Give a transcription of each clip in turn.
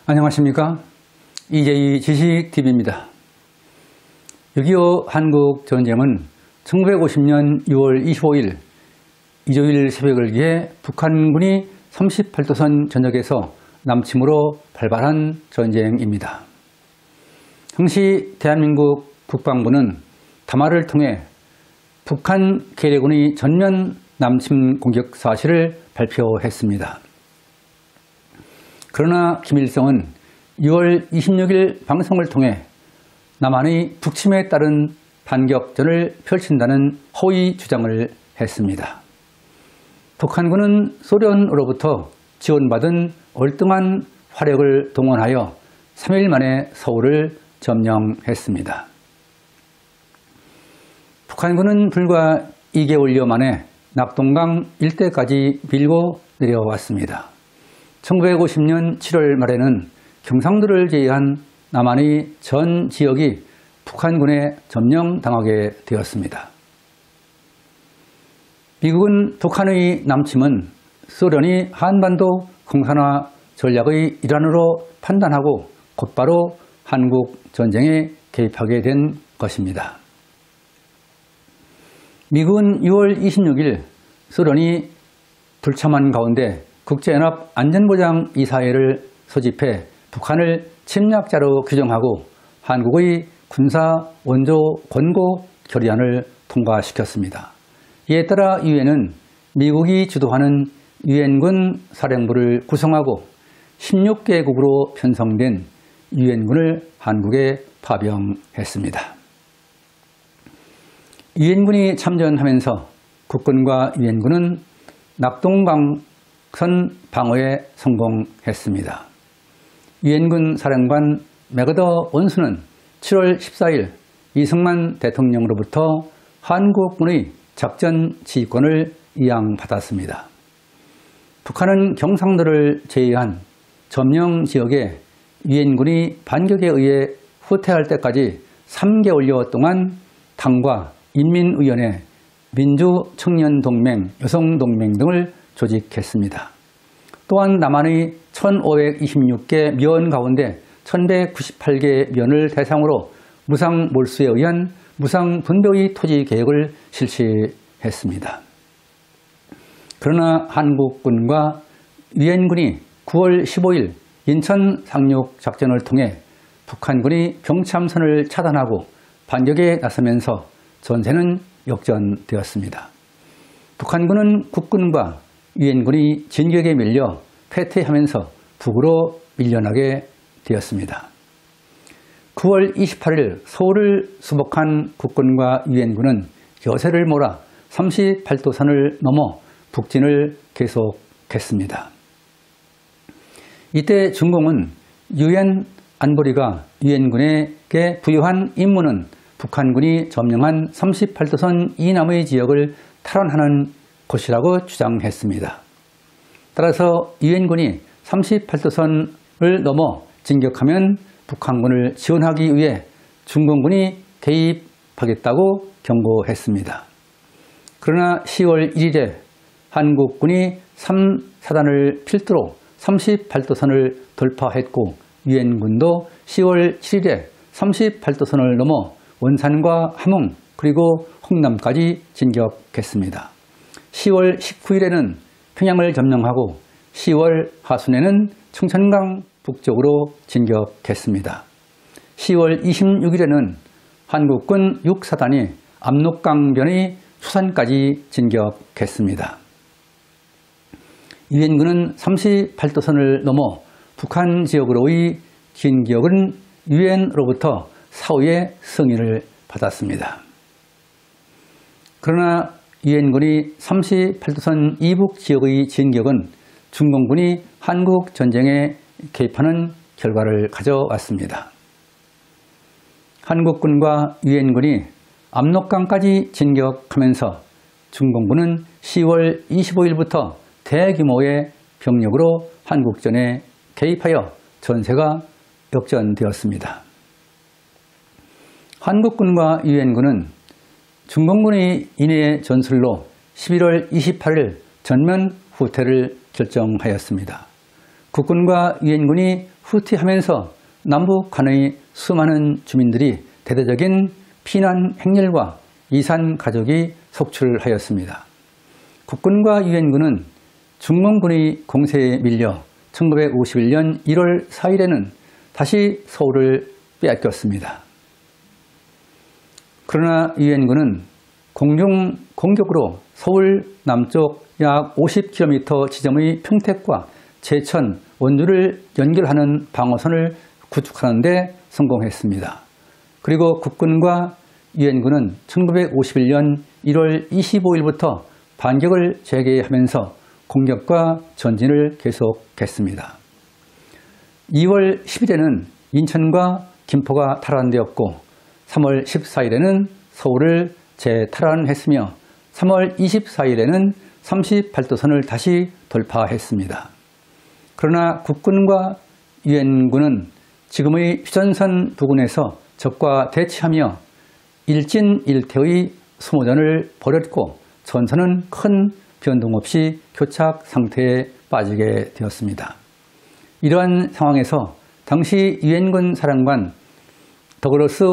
안녕하십니까? 이재희 지식TV입니다. 6.25 한국전쟁은 1950년 6월 25일 이조일 새벽을 기해 북한군이 38도선 전역에서 남침으로 발발한 전쟁입니다. 당시 대한민국 국방부는 담화를 통해 북한 계례군의 전면 남침 공격 사실을 발표했습니다. 그러나 김일성은 6월 26일 방송을 통해 남한의 북침에 따른 반격전을 펼친다는 허위 주장을 했습니다. 북한군은 소련으로부터 지원받은 월등한 화력을 동원하여 3일 만에 서울을 점령했습니다. 북한군은 불과 2개월여 만에 낙동강 일대까지 밀고 내려왔습니다. 1950년 7월 말에는 경상도를 제외한 남한의 전 지역이 북한군에 점령당하게 되었습니다. 미국은 북한의 남침은 소련이 한반도 공산화 전략의 일환으로 판단하고 곧바로 한국 전쟁에 개입하게 된 것입니다. 미국은 6월 26일 소련이 불참한 가운데 국제연합 안전보장이사회를 소집해 북한을 침략자로 규정하고 한국의 군사 원조 권고 결의안을 통과시켰습니다. 이에 따라 유엔은 미국이 주도하는 유엔군 사령부를 구성하고 16개국으로 편성된 유엔군을 한국에 파병했습니다. 유엔군이 참전하면서 국군과 유엔군은 낙동강선 방어에 성공했습니다. 유엔군 사령관 맥어더 원수는 7월 14일 이승만 대통령으로부터 한국군의 작전 지휘권을 이양받았습니다. 북한은 경상도를 제외한 점령 지역에 유엔군이 반격에 의해 후퇴할 때까지 3개월여 동안 당과 인민의원회, 민주청년동맹, 여성동맹 등을 조직했습니다. 또한 남한의 1526개 면 가운데 1198개 면을 대상으로 무상 몰수에 의한 무상 분배의 토지 계획을 실시했습니다. 그러나 한국군과 유엔군이 9월 15일 인천 상륙 작전을 통해 북한군이 병참선을 차단하고 반격에 나서면서 전세는 역전되었습니다. 북한군은 국군과 유엔군이 진격에 밀려 패퇴하면서 북으로 밀려나게 되었습니다. 9월 28일 서울을 수복한 국군과 유엔군은 여세를 몰아 38도선을 넘어 북진을 계속했습니다. 이때 중공은 유엔 안보리가 유엔군에게 부여한 임무는 북한군이 점령한 38도선 이남의 지역을 탈환하는 것이라고 주장했습니다. 따라서 유엔군이 38도선을 넘어 진격하면 북한군을 지원하기 위해 중공군이 개입하겠다고 경고했습니다. 그러나 10월 1일에 한국군이 3사단을 필두로 38도선을 돌파했고 유엔군도 10월 7일에 38도선을 넘어 원산과 함흥 그리고 홍남까지 진격했습니다. 10월 19일에는 평양을 점령하고 10월 하순에는 청천강 북쪽으로 진격했습니다. 10월 26일에는 한국군 6사단이 압록강변의 수산까지 진격했습니다. 유엔군은 38도선을 넘어 북한 지역으로의 진격은 유엔으로부터 사후에 승인을 받았습니다. 그러나 유엔군이 38도선 이북 지역의 진격은 중공군이 한국 전쟁에 개입하는 결과를 가져왔습니다. 한국군과 유엔군이 압록강까지 진격하면서 중공군은 10월 25일부터 대규모의 병력으로 한국전에 개입하여 전세가 역전되었습니다. 한국군과 유엔군은 중공군의 인해 전술로 11월 28일 전면 후퇴를 결정하였습니다. 국군과 유엔군이 후퇴하면서 남북한의 수많은 주민들이 대대적인 피난 행렬과 이산 가족이 속출하였습니다. 국군과 유엔군은 중공군의 공세에 밀려 1951년 1월 4일에는 다시 서울을 빼앗겼습니다. 그러나 유엔군은 공중 공격으로 서울 남쪽 약 50km 지점의 평택과 제천, 원주를 연결하는 방어선을 구축하는 데 성공했습니다. 그리고 국군과 유엔군은 1951년 1월 25일부터 반격을 재개하면서 공격과 전진을 계속했습니다. 2월 10일에는 인천과 김포가 탈환되었고 3월 14일에는 서울을 재탈환했으며 3월 24일에는 38도선을 다시 돌파했습니다. 그러나 국군과 유엔군은 지금의 휴전선 부근에서 적과 대치하며 일진일퇴의 소모전을 벌였고 전선은 큰 변동 없이 교착 상태에 빠지게 되었습니다. 이러한 상황에서 당시 유엔군 사령관 더글러스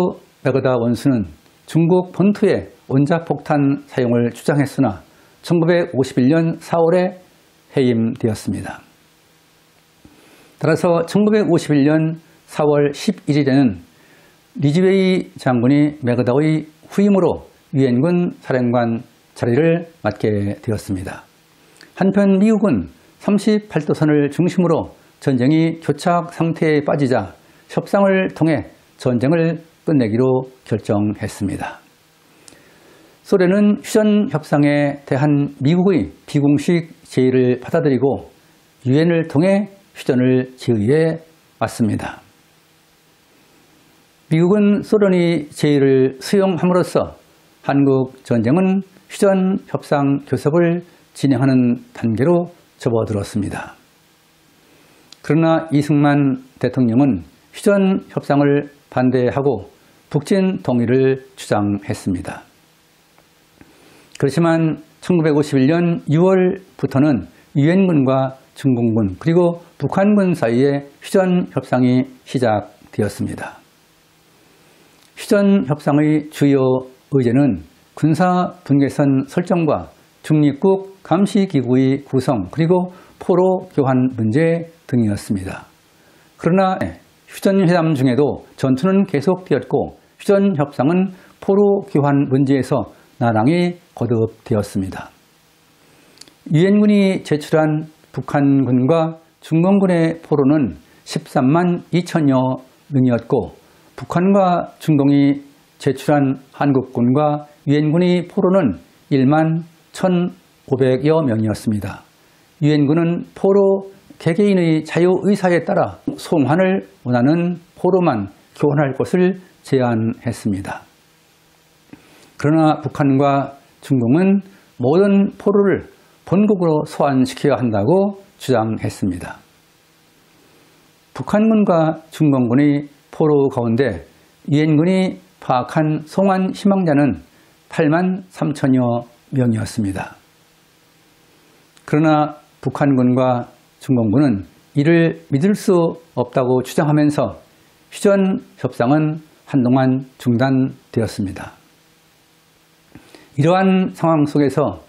맥어더 원수는 중국 본토의 원자폭탄 사용을 주장했으나 1951년 4월에 해임되었습니다. 따라서 1951년 4월 11일에는 리즈웨이 장군이 맥어더의 후임으로 유엔군 사령관 자리를 맡게 되었습니다. 한편 미국은 38도선을 중심으로 전쟁이 교착 상태에 빠지자 협상을 통해 전쟁을 끝내기로 결정했습니다. 소련은 휴전 협상에 대한 미국의 비공식 제의를 받아들이고 유엔을 통해 휴전을 제의해 왔습니다. 미국은 소련의 제의를 수용함으로써 한국 전쟁은 휴전 협상 교섭을 진행하는 단계로 접어들었습니다. 그러나 이승만 대통령은 휴전 협상을 반대하고 북진 통일을 주장했습니다. 그렇지만 1951년 6월부터는 유엔군과 중공군 그리고 북한군 사이에 휴전 협상이 시작되었습니다. 휴전 협상의 주요 의제는 군사 분계선 설정과 중립국 감시기구의 구성 그리고 포로 교환 문제 등이었습니다. 그러나 휴전회담 중에도 전투는 계속되었고 휴전협상은 포로 교환 문제에서 나랑이 거듭되었습니다. 유엔군이 제출한 북한군과 중공군의 포로는 13만 2천여 명이었고 북한과 중공이 제출한 한국군과 유엔군의 포로는 1만 1,500여 명이었습니다. 유엔군은 포로 개개인의 자유의사에 따라 송환을 원하는 포로만 교환할 것을 제안했습니다. 그러나 북한과 중공은 모든 포로를 본국으로 소환시켜야 한다고 주장했습니다. 북한군과 중공군의 포로 가운데 유엔군이 파악한 송환 희망자는 8만 3천여 명이었습니다. 그러나 북한군과 중공군은 이를 믿을 수 없다고 주장하면서 휴전 협상은 한동안 중단되었습니다. 이러한 상황 속에서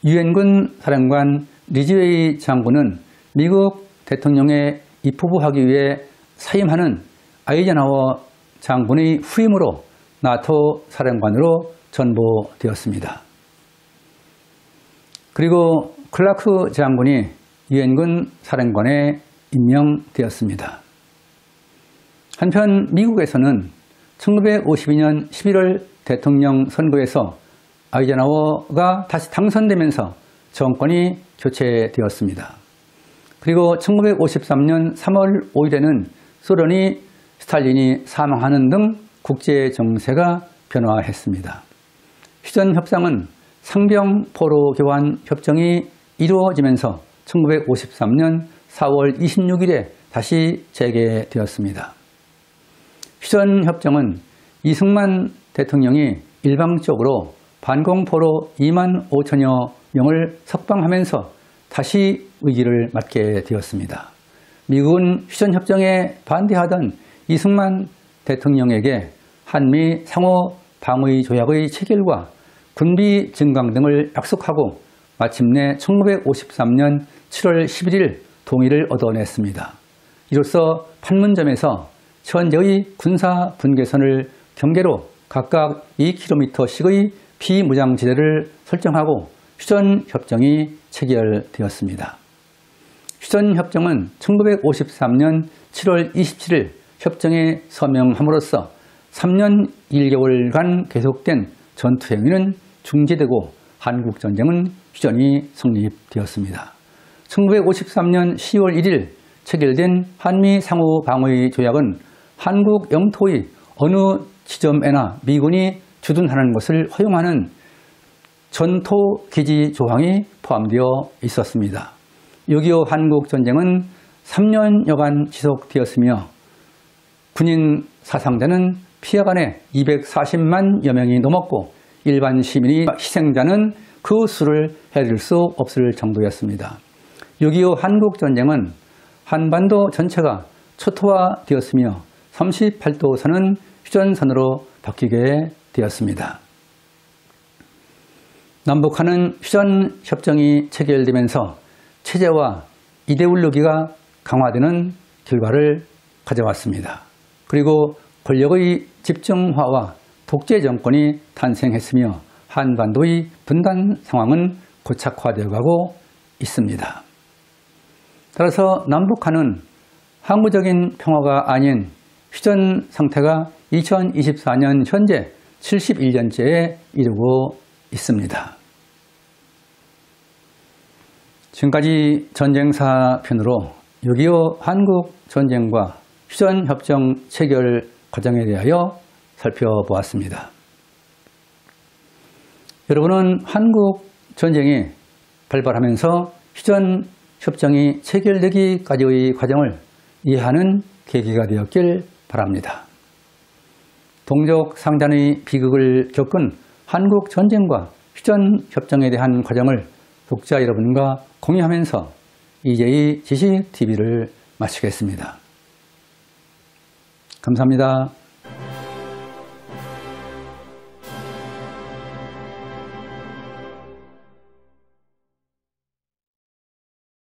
유엔군 사령관 리즈웨이 장군은 미국 대통령에 입후보하기 위해 사임하는 아이젠하워 장군의 후임으로 나토 사령관으로 전보되었습니다. 그리고 클라크 장군이 유엔군 사령관에 임명되었습니다. 한편 미국에서는 1952년 11월 대통령 선거에서 아이젠하워가 다시 당선되면서 정권이 교체되었습니다. 그리고 1953년 3월 5일에는 소련이 스탈린이 사망하는 등 국제 정세가 변화했습니다. 휴전 협상은 상병 포로 교환 협정이 이루어지면서 1953년 4월 26일에 다시 재개되었습니다. 휴전 협정은 이승만 대통령이 일방적으로 반공포로 2만 5천여 명을 석방하면서 다시 의기를 맞게 되었습니다. 미국은 휴전협정에 반대하던 이승만 대통령에게 한미 상호 방위 조약의 체결과 군비 증강 등을 약속하고 마침내 1953년 7월 11일 동의를 얻어냈습니다. 이로써 판문점에서 현재의 군사 분계선을 경계로 각각 2km씩의 비무장지대를 설정하고 휴전협정이 체결되었습니다. 휴전협정은 1953년 7월 27일 협정에 서명함으로써 3년 1개월간 계속된 전투 행위는 중지되고 한국전쟁은 휴전이 성립되었습니다. 1953년 10월 1일 체결된 한미 상호 방위 조약은 한국 영토의 어느 지점에나 미군이 주둔하는 것을 허용하는 전토 기지 조항이 포함되어 있었습니다. 6.25 한국전쟁은 3년여간 지속되었으며 군인 사상자는 피해간에 240만여 명이 넘었고 일반 시민의 희생자는 그 수를 헤아릴 수 없을 정도였습니다. 6.25 한국전쟁은 한반도 전체가 초토화되었으며 38도선은 휴전선으로 바뀌게 되었습니다. 남북한은 휴전협정이 체결되면서 체제와 이데올로기가 강화되는 결과를 가져왔습니다. 그리고 권력의 집중화와 독재 정권이 탄생했으며 한반도의 분단 상황은 고착화되어 가고 있습니다. 따라서 남북한은 항구적인 평화가 아닌 휴전 상태가 2024년 현재 71년째에 이르고 있습니다. 지금까지 전쟁사 편으로 6.25 한국전쟁과 휴전협정 체결 과정에 대하여 살펴보았습니다. 여러분은 한국전쟁이 발발하면서 휴전협정이 체결되기까지의 과정을 이해하는 계기가 되었길 바랍니다. 동족 상잔의 비극을 겪은 한국전쟁과 휴전협정에 대한 과정을 독자 여러분과 공유하면서 EJ 지식TV를 마치겠습니다. 감사합니다.